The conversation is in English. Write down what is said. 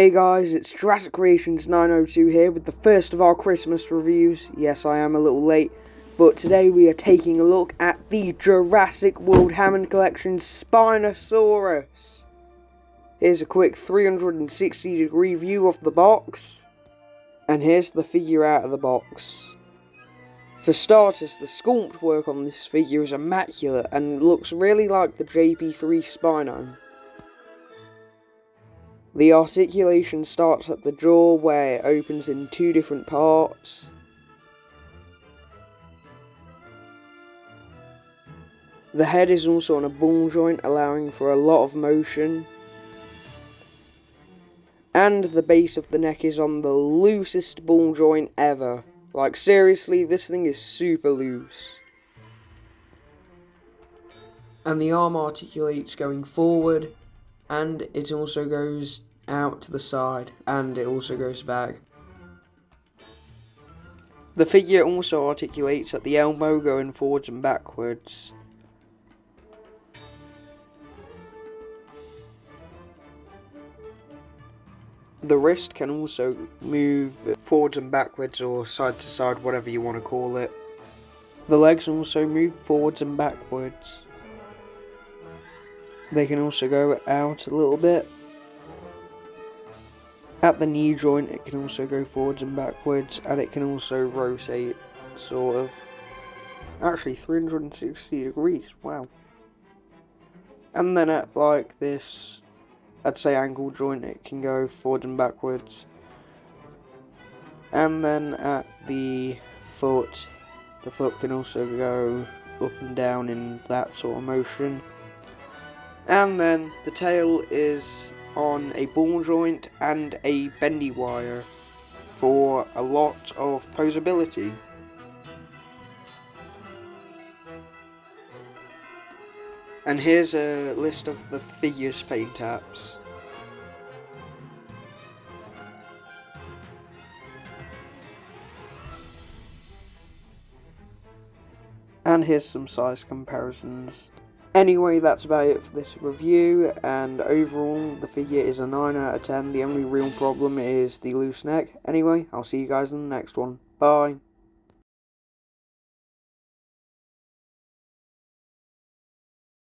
Hey guys, it's Jurassic Creations 902 here with the first of our Christmas reviews. Yes, I am a little late, but today we are taking a look at the Jurassic World Hammond Collection SPINOSAURUS. Here's a quick 360-degree view of the box, and here's the figure out of the box. For starters, the sculpt work on this figure is immaculate and looks really like the JP3 Spino. The articulation starts at the jaw, where it opens in two different parts. The head is also on a ball joint, allowing for a lot of motion. And the base of the neck is on the loosest ball joint ever. Like, seriously, this thing is super loose. And the arm articulates going forward, and it also goes out to the side, and it also goes back. The figure also articulates at the elbow, going forwards and backwards. The wrist can also move forwards and backwards, or side to side, whatever you want to call it. The legs also move forwards and backwards. They can also go out a little bit. At the knee joint, it can also go forwards and backwards, and it can also rotate, sort of. Actually, 360 degrees, wow. And then at, like, this, I'd say ankle joint, it can go forwards and backwards. And then at the foot can also go up and down in that sort of motion. And then the tail is on a ball joint and a bendy wire for a lot of posability. And here's a list of the figure's paint apps. And here's some size comparisons. Anyway, that's about it for this review, and overall the figure is a 9 out of 10. The only real problem is the loose neck. Anyway, I'll see you guys in the next one. Bye.